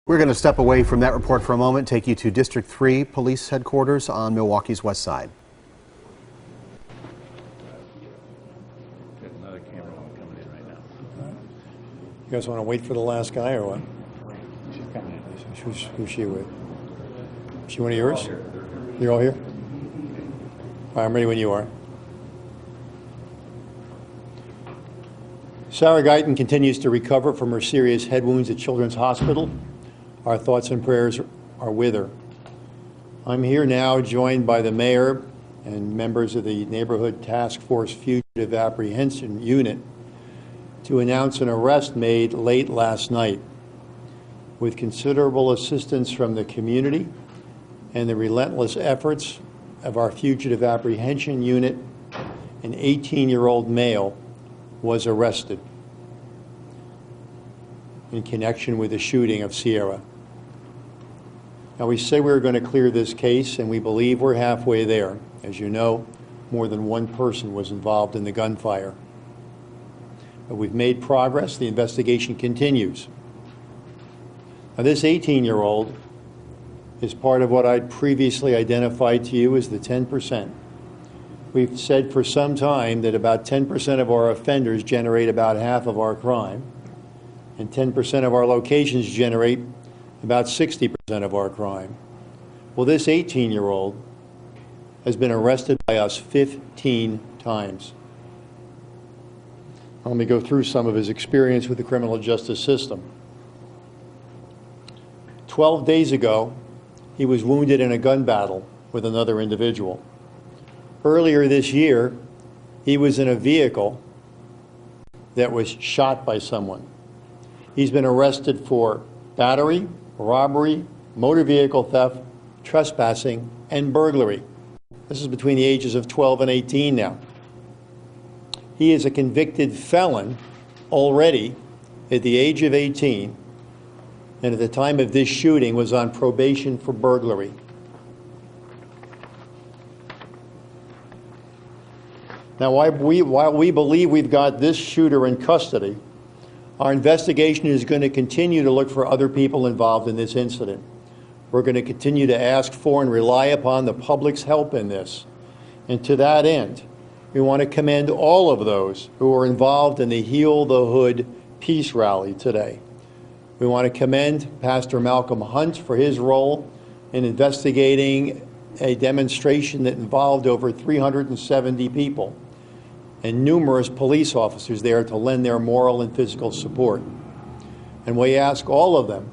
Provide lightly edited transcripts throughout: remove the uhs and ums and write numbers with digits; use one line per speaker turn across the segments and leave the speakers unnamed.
We're going to step away from that report for a moment, take you to District 3 Police Headquarters on Milwaukee's west side.
Got another cameraman coming in right now.
You guys want to wait for the last guy or what?
She's coming in.
Who's she with? Is she one of yours? You're all here? All right, I'm ready when you are. Sarah Guyton continues to recover from her serious head wounds at Children's Hospital. Our thoughts and prayers are with her. I'm here now joined by the mayor and members of the Neighborhood Task Force Fugitive Apprehension Unit to announce an arrest made late last night. With considerable assistance from the community and the relentless efforts of our Fugitive Apprehension Unit, an 18-year-old male was arrested in connection with the shooting of Sierra. Now, we say we're going to clear this case, and we believe we're halfway there. As you know, more than one person was involved in the gunfire. But we've made progress. The investigation continues. Now, this 18-year-old is part of what I'd previously identified to you as the 10%. We've said for some time that about 10% of our offenders generate about half of our crime, and 10% of our locations generate about 60% of our crime. Well, this 18-year-old has been arrested by us 15 times. Let me go through some of his experience with the criminal justice system. 12 days ago, he was wounded in a gun battle with another individual. Earlier this year, he was in a vehicle that was shot by someone. He's been arrested for battery, robbery, motor vehicle theft, trespassing, and burglary. This is between the ages of 12 and 18 now. He is a convicted felon already at the age of 18, and at the time of this shooting was on probation for burglary. Now, while we believe we've got this shooter in custody, our investigation is going to continue to look for other people involved in this incident. We're going to continue to ask for and rely upon the public's help in this. And to that end, we want to commend all of those who were involved in the Heal the Hood peace rally today. We want to commend Pastor Malcolm Hunt for his role in investigating a demonstration that involved over 370 people and numerous police officers there to lend their moral and physical support. And we ask all of them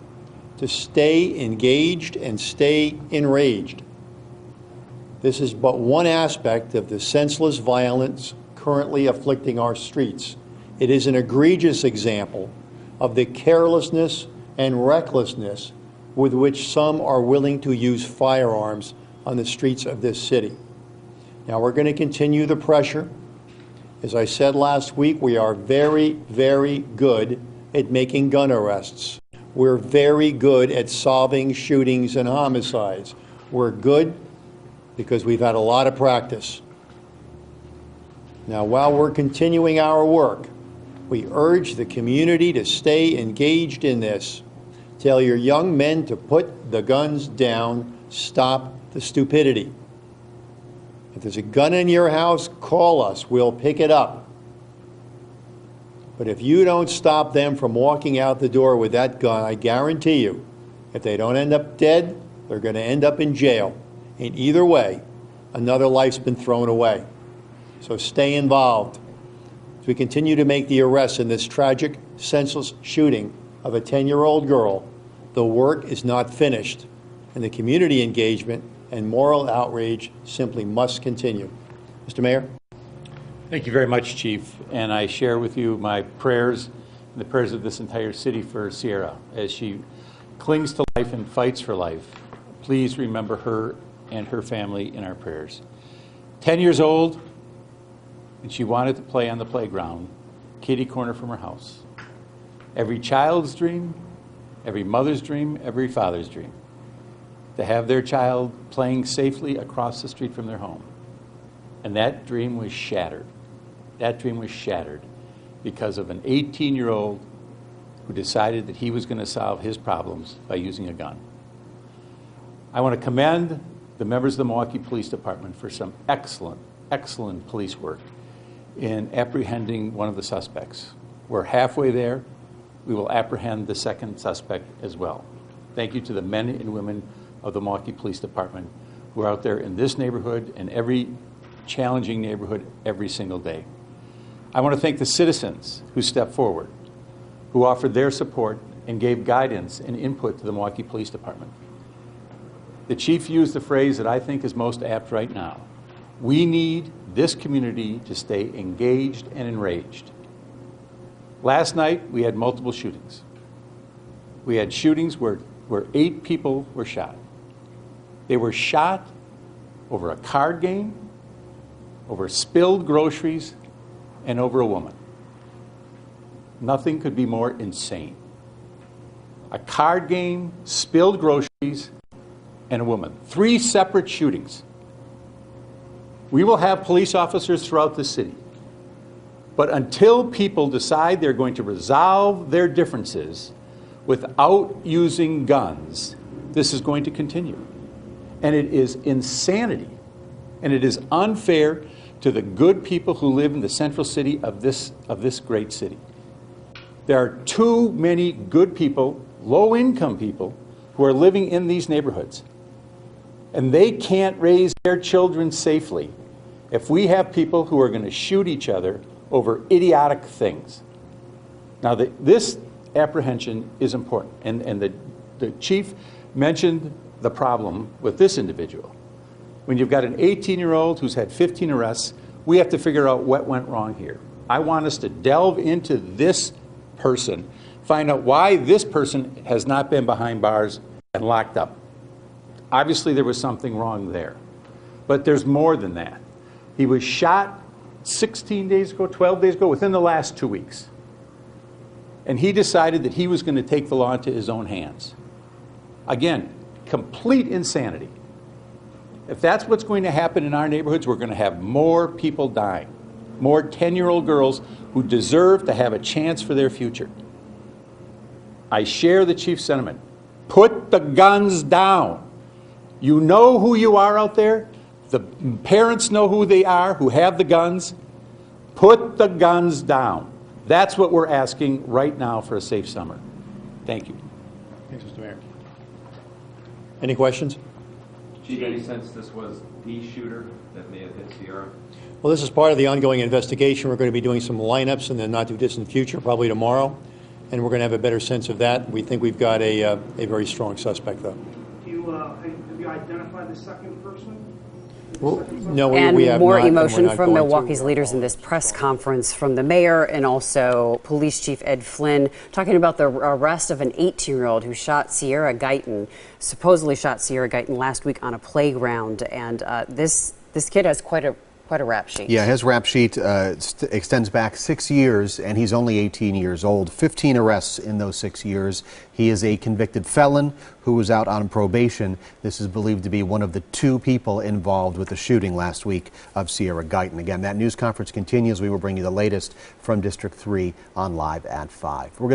to stay engaged and stay enraged. This is but one aspect of the senseless violence currently afflicting our streets. It is an egregious example of the carelessness and recklessness with which some are willing to use firearms on the streets of this city. Now, we're going to continue the pressure. As I said last week, we are very, very good at making gun arrests. We're very good at solving shootings and homicides. We're good because we've had a lot of practice. Now, while we're continuing our work, we urge the community to stay engaged in this. Tell your young men to put the guns down, stop the stupidity. If there's a gun in your house, call us. We'll pick it up. But if you don't stop them from walking out the door with that gun, I guarantee you, if they don't end up dead, they're going to end up in jail. And either way, another life's been thrown away. So stay involved. As we continue to make the arrests in this tragic, senseless shooting of a 10-year-old girl, the work is not finished, and the community engagement and moral outrage simply must continue. Mr. Mayor?
Thank you very much, Chief. And I share with you my prayers and the prayers of this entire city for Sierra as she clings to life and fights for life. Please remember her and her family in our prayers. 10 years old, and she wanted to play on the playground, kitty corner from her house. Every child's dream, every mother's dream, every father's dream, to have their child playing safely across the street from their home. And that dream was shattered. That dream was shattered because of an 18-year-old who decided that he was going to solve his problems by using a gun. I want to commend the members of the Milwaukee Police Department for some excellent, excellent police work in apprehending one of the suspects. We're halfway there. We will apprehend the second suspect as well. Thank you to the men and women of the Milwaukee Police Department who are out there in this neighborhood and every challenging neighborhood every single day. I want to thank the citizens who stepped forward, who offered their support and gave guidance and input to the Milwaukee Police Department. The chief used the phrase that I think is most apt right now. We need this community to stay engaged and enraged. Last night, we had multiple shootings. We had shootings where 8 people were shot. They were shot over a card game, over spilled groceries, and over a woman. Nothing could be more insane. A card game, spilled groceries, and a woman. 3 separate shootings. We will have police officers throughout the city. But until people decide they're going to resolve their differences without using guns, this is going to continue. And it is insanity. And it is unfair to the good people who live in the central city of this great city. There are too many good people, low-income people, who are living in these neighborhoods. And they can't raise their children safely if we have people who are going to shoot each other over idiotic things. Now, this apprehension is important. And the chief mentioned the problem with this individual. When you've got an 18-year-old who's had 15 arrests, we have to figure out what went wrong here. I want us to delve into this person, find out why this person has not been behind bars and locked up. Obviously, there was something wrong there. But there's more than that. He was shot 16 days ago, 12 days ago, within the last 2 weeks. And he decided that he was going to take the law into his own hands. Again, complete insanity. If that's what's going to happen in our neighborhoods, we're going to have more people dying, more 10-year-old girls who deserve to have a chance for their future. I share the chief's sentiment. Put the guns down. You know who you are out there. The parents know who they are, who have the guns. Put the guns down. That's what we're asking right now for a safe summer. Thank you.
Thanks, Mr. Mayor. Any questions?
Chief, any sense this was the shooter that may have hit Sierra?
Well, this is part of the ongoing investigation. We're going to be doing some lineups in the not-too-distant future, probably tomorrow, and we're going to have a better sense of that. We think we've got a very strong suspect, though.
Have you identified the second person?
No, we
and
have
more
not,
emotion
and we're not
from
going
Milwaukee's
to.
leaders in this press conference from the mayor and also Police Chief Ed Flynn talking about the arrest of an 18-year-old who shot Sierra Guyton, supposedly shot Sierra Guyton last week on a playground. And this kid has quite a rap sheet.
Yeah, his rap sheet extends back 6 years, and he's only 18 years old. 15 arrests in those 6 years. He is a convicted felon who was out on probation. This is believed to be one of the 2 people involved with the shooting last week of Sierra Guyton. Again, that news conference continues. We will bring you the latest from District 3 on Live at 5. We're going